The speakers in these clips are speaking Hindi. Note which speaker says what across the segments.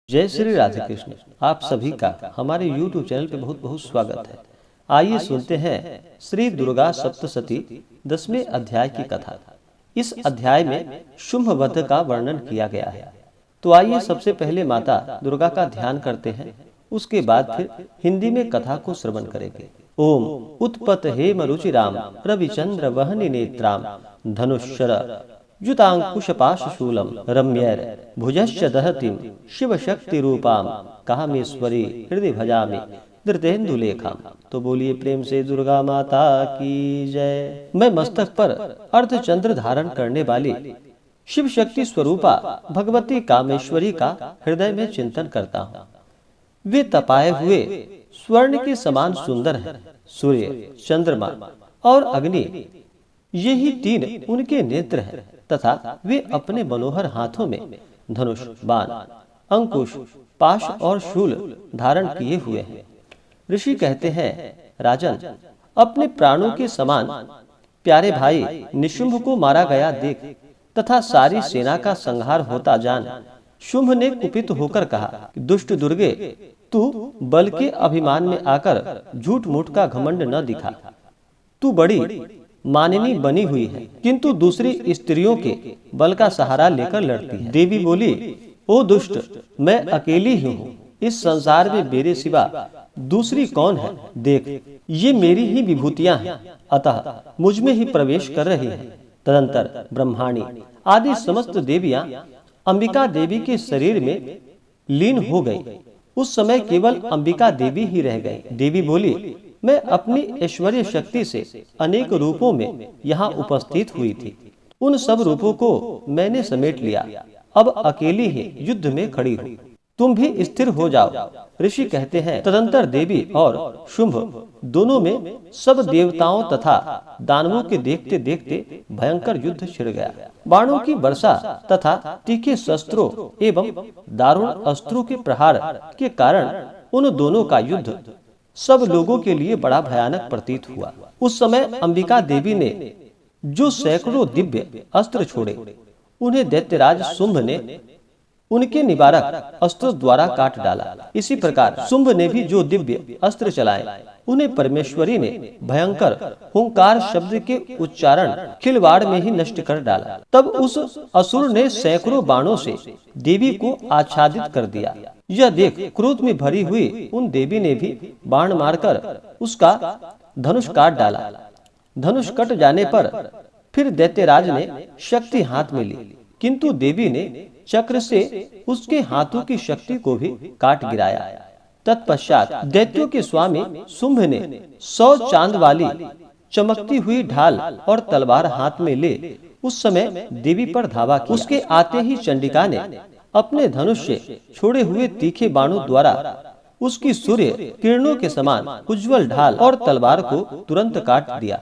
Speaker 1: जय श्री राधे कृष्ण। आप सभी का हमारे YouTube चैनल पे बहुत बहुत स्वागत है। आइए सुनते हैं श्री दुर्गा सप्तशती 10वें अध्याय की कथा। इस अध्याय में शुंभ वध का वर्णन किया गया है। तो आइए सबसे पहले माता दुर्गा का ध्यान करते हैं, उसके बाद फिर हिंदी में कथा को श्रवण करेंगे। ओम उत्पत हेम रुचिराम रविचंद्र वहनि नेत्राम धनुषर युतांकुशपाशशूलम रम्यैर भुजश्च दहतीं शिवशक्ति रूपाम कामेश्वरी हृदय भजामि धृतेन्दुलेखाम। तो बोलिए प्रेम से दुर्गा माता की जय। मैं मस्तक पर अर्धचंद्र धारण करने वाली शिव शक्ति स्वरूपा भगवती कामेश्वरी का हृदय में चिंतन करता हूँ। वे तपाए हुए स्वर्ण के समान सुंदर हैं। सूर्य, चंद्रमा और अग्नि, यही तीन उनके नेत्र हैं तथा वे अपने मनोहर हाथों में धनुष, बाण, अंकुश, पाश और शूल धारण किए हुए हैं। ऋषि कहते हैं, राजन, अपने प्राणों के समान प्यारे भाई निशुंभ को मारा गया देख तथा सारी सेना का संहार होता जान शुंभ ने कुपित होकर कहा, दुष्ट दुर्गे, तू बल के अभिमान में आकर झूठ मूठ का घमंड न दिखा। तू बड़ी माननी बनी हुई है, किंतु दूसरी स्त्रियों के बल का सहारा लेकर लड़ती है। देवी बोली, ओ दुष्ट, मैं अकेली ही हूँ। इस संसार में मेरे सिवा दूसरी कौन है? देख, ये मेरी ही विभूतियां हैं, अतः मुझ में ही प्रवेश कर रही हैं। तदंतर ब्रह्माणी आदि समस्त देवियां अंबिका देवी के शरीर में लीन हो गई। उस समय केवल अंबिका देवी ही रह गई। देवी बोली, मैं अपनी ऐश्वर्य शक्ति से अनेक रूपों में यहाँ उपस्थित हुई थी। उन सब रूपों को मैंने समेट लिया। अब अकेली ही युद्ध में खड़ी हूँ। तुम भी स्थिर हो जाओ। ऋषि कहते हैं, तदंतर देवी और शुंभ दोनों में सब देवताओं तथा दानवों के देखते देखते भयंकर युद्ध छिड़ गया। बाणों की वर्षा तथा तीखे शस्त्रों एवं दारुण अस्त्रों के प्रहार के कारण उन दोनों का युद्ध सब लोगों के लिए बड़ा भयानक प्रतीत हुआ। उस समय अंबिका देवी ने जो सैकड़ों दिव्य अस्त्र छोड़े, उन्हें दैत्यराज शुंभ ने उनके निवारक अस्त्रों द्वारा काट डाला। इसी प्रकार शुंभ ने भी जो दिव्य अस्त्र चलाए, उन्हें परमेश्वरी ने भयंकर हुंकार शब्द के उच्चारण खिलवाड़ में ही नष्ट कर डाला। तब उस असुर ने सैकड़ों बाणों से देवी को आच्छादित कर दिया। यह देख क्रोध में भरी हुई उन देवी ने भी बाण मारकर उसका धनुष काट डाला। धनुष कट जाने पर फिर दैत्यराज ने शक्ति हाथ में ली, किंतु देवी ने चक्र से उसके हाथों की शक्ति को भी काट गिराया। तत्पश्चात दैत्यों के स्वामी शुंभ ने 100 चांद वाली चमकती हुई ढाल और तलवार हाथ में ले उस समय देवी पर धावा किया। उसके आते ही चंडिका ने अपने धनुष से छोड़े हुए तीखे बाणों द्वारा उसकी सूर्य किरणों के समान उज्जवल ढाल और तलवार को तुरंत काट दिया।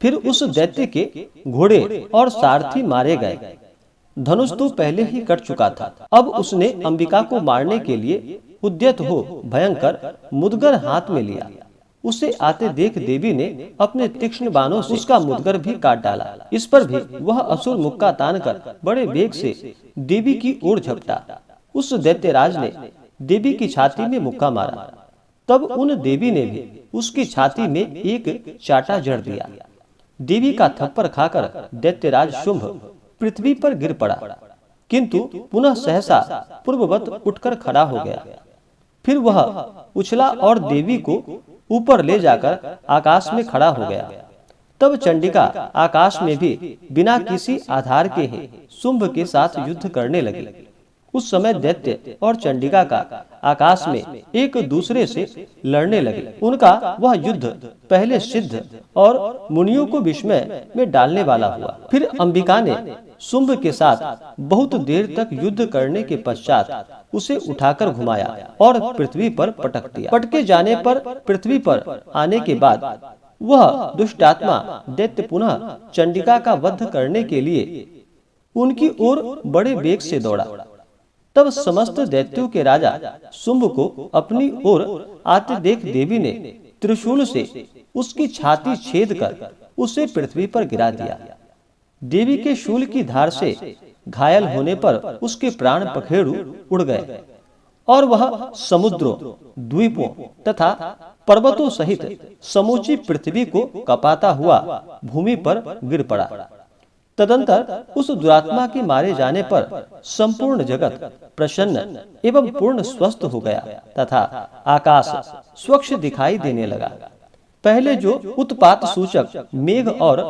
Speaker 1: फिर उस दैत्य के घोड़े और सारथी मारे गए। धनुष तो पहले ही कट चुका था। अब उसने अंबिका को मारने के लिए उद्यत हो भयंकर मुदगर हाथ में लिया। उसे आते देख देवी ने अपने तीक्ष्ण बाणों से उसका मुदगर भी काट डाला। इस पर भी वह असुर मुक्का तानकर बड़े वेग से देवी की ओर झपटा। उस दैत्यराज ने देवी की छाती में मुक्का मारा। तब उन देवी ने भी उसकी छाती में एक चाटा जड़ दिया। देवी का थप्पड़ खाकर दैत्यराज शुंभ पृथ्वी पर गिर पड़ा, किंतु पुनः सहसा पूर्ववत उठकर खड़ा हो गया। फिर वह उछला और देवी को ऊपर ले जाकर आकाश में खड़ा हो गया। तब चंडिका आकाश में भी बिना किसी आधार के ही शुंभ के साथ युद्ध करने लगी। उस समय दैत्य और चंडिका का आकाश में एक दूसरे से लड़ने लगे। उनका वह युद्ध पहले सिद्ध और मुनियों को विस्मय में डालने वाला हुआ। फिर अंबिका ने शुंभ के साथ बहुत देर तक युद्ध करने के पश्चात उसे उठाकर घुमाया और पृथ्वी पर पटक दिया। पटके जाने पर पृथ्वी पर आने के बाद वह दुष्टात्मा दैत्य पुनः चंडिका का वध करने के लिए उनकी ओर बड़े वेग से दौड़ा। तब समस्त दैत्यों के राजा शुंभ को अपनी ओर आते देख देवी ने त्रिशूल से उसकी छाती छेद कर उसे पृथ्वी पर गिरा दिया। देवी के शूल की धार से घायल होने पर उसके प्राण पखेरु उड़ गए। और वह समुद्रों, द्वीपों तथा पर्वतों सहित समूची पृथ्वी को कपाता हुआ भूमि पर गिर पड़ा। तदंतर उस दुरात्मा के मारे जाने पर संपूर्ण जगत प्रसन्न एवं पूर्ण स्वस्थ हो गया तथा आकाश स्वच्छ दिखाई देने लगा। पहले जो उत्पात सूचक मेघ और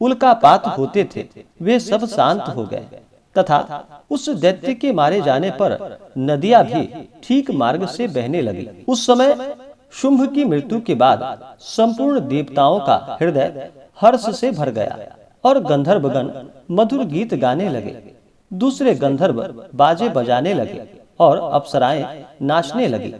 Speaker 1: उल्कापात होते थे वे सब शांत हो गए तथा उस दैत्य के मारे जाने पर नदियां भी ठीक मार्ग से बहने लगी। उस समय शुंभ की मृत्यु के बाद संपूर्ण देवताओं का हृदय हर्ष से भर गया और गंधर्वगण मधुर गीत गाने लगे। दूसरे गंधर्व बाजे बजाने लगे और अप्सराएं नाचने लगी।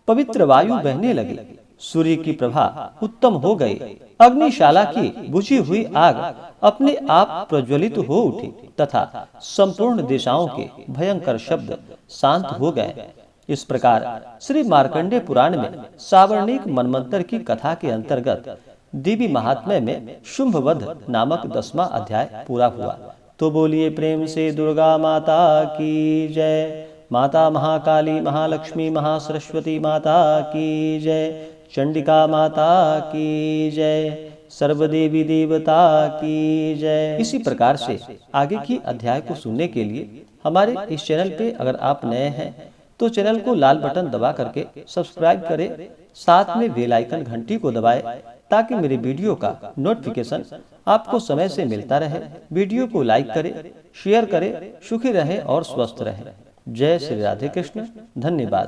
Speaker 1: पवित्र वायु बहने लगी। सूर्य की प्रभा उत्तम हो गई। अग्निशाला की बुझी हुई आग अपने आप प्रज्वलित हो उठी तथा संपूर्ण दिशाओं के भयंकर शब्द शांत हो गए। इस प्रकार श्री मार्कंडेय पुराण में सावर्णिक मनमंत्र की कथा के अंतर्गत देवी महात्म्य में शुंभवध नामक 10वां अध्याय पूरा हुआ। तो बोलिए प्रेम से दुर्गा माता की जय। माता महाकाली, महालक्ष्मी, महासरस्वती माता की जय। चंडिका माता की जय। सर्वदेवी देवता की जय। इसी प्रकार से आगे की अध्याय को सुनने के लिए हमारे इस चैनल पे अगर आप नए हैं तो चैनल को लाल बटन दबा करके सब्सक्राइब करें, साथ में बेल आइकन घंटी को दबाएं ताकि मेरे वीडियो का नोटिफिकेशन आपको समय से मिलता रहे। वीडियो को लाइक करें, शेयर करें। सुखी रहें और स्वस्थ रहें। जय श्री राधे कृष्ण। धन्यवाद।